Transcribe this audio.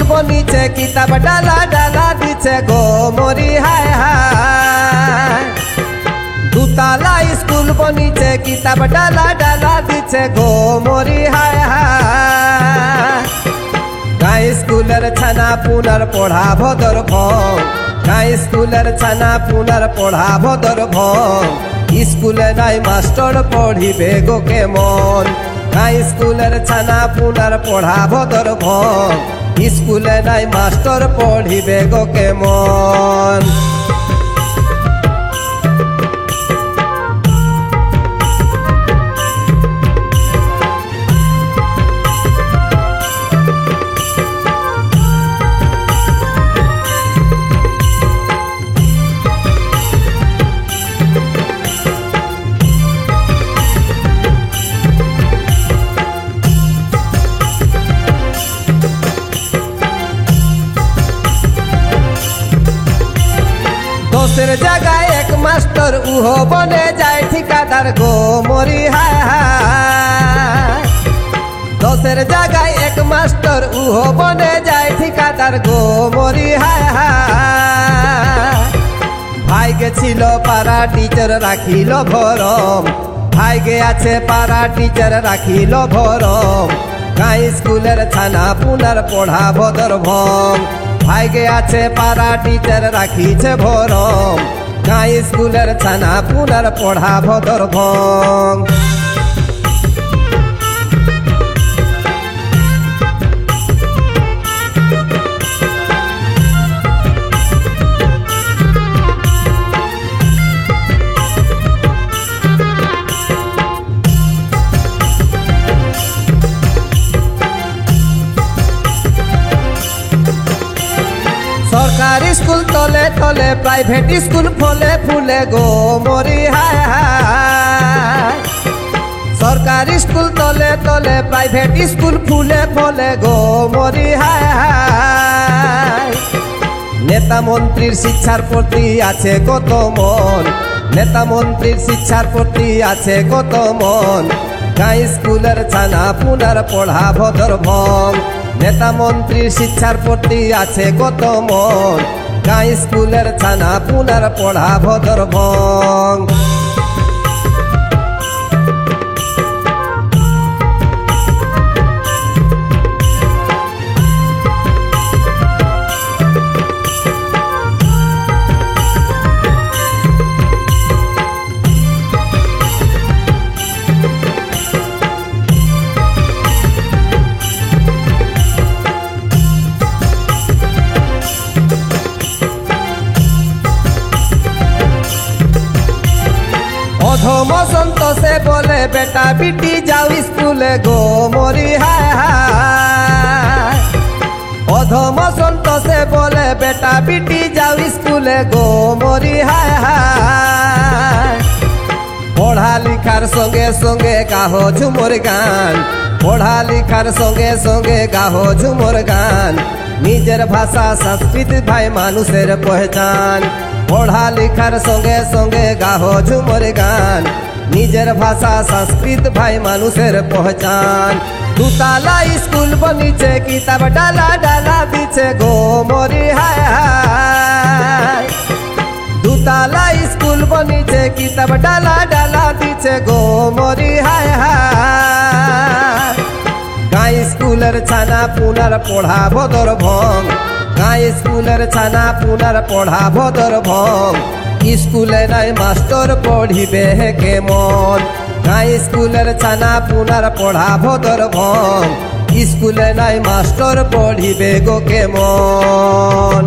বনিছে কিতাব ডালা ডালা দিছে গো মরি হায় হায়। দুতালা স্কুল বনিছে কিতাব ডালা ডালা দিছে গো মরি হায় হায়। গাই স্কুলের ছানা পুনর পড়া ভদর ভং, গাই স্কুলের ছানা পুনর পড়া ভদর ভং। স্কুলে নাই মাস্টার পড়িবে গো কেমন, গাই স্কুলের ছানা পুনর পড়া ভদর ভং। স্কুলে নাই মাস্টার পড়িবে গো কেমন। দশের জায়গায় এক মাস্টার উহো বনে যায় ঠিকাদার গো মরি হায় হায়। দশের জায়গায় এক মাস্টার উহো বনে যায় ঠিকাদার গো মরি হায় হায়। ভাই গেছিল পাড়া টিচার রাখিল ভরম, ভাই গে আছে পাড়া টিচার রাখিল ভরম। গাই স্কুলের ছানা পুনর পড়া ভদর ভং, ভাই গে আছে পাড়া টিচার রাখিছে ভরম। গাই স্কুলের ছানা পুনর পড়া ভদর ভং। সরকারি স্কুল তলে তলে প্রাইভেট স্কুল ফলে ফুলে গো মরি হায় হায়। সরকারি স্কুল তলে তলে প্রাইভেট স্কুল ফুলে ফলে গো মরি হায় হায়। নেতা মন্ত্রীর শিক্ষার প্রতি আছে কত মন, নেতা মন্ত্রীর শিক্ষার প্রতি আছে কত মন। গাই স্কুলের ছানা পুনর পড়া ভদর ভং, নেতা মন্ত্রীর শিক্ষার প্রতি আছে কত মন। গাই স্কুলের ছানা পুনর পড়া ভদর ভং। অধম সন্তোষে বলে বেটা বিটি যাও স্কুলে গো মরি হায় হায়। অধম সন্তোষে বলে বেটা বিটি যাও স্কুলে গো মরি হায় হায়। পড়া লিখার সঙ্গে সঙ্গে গাহো ঝুমুর গান, পড়া লিখার সঙ্গে সঙ্গে গাহো ঝুমুর গান। নিজের ভাষা সংস্কৃতি ভাই মানুষের পহচান, পড়া লিখার সঙ্গে সঙ্গে গাহো ঝুমুর গান। নিজের ভাষা সংস্কৃত ভাই মানুষের পহচান। দুতালা স্কুল বনিছে কিতাব ডালা ডালা দিছে গো মরি হায় হায়। দুতালা স্কুল বনিছে কিতাব ডালা ডালা দিছে গো মরি হায় হায়। গাই স্কুলের ছানা পুনর পড়া ভদর ভং, গাই স্কুলের ছানা পুনর পড়া ভদর ভং। স্কুলে নাই মাস্টার পড়িবে কেমন, গাই স্কুলের ছানা পুনর পড়া ভদর ভং। স্কুলে নাই মাস্টার পড়িবে গো কেমন।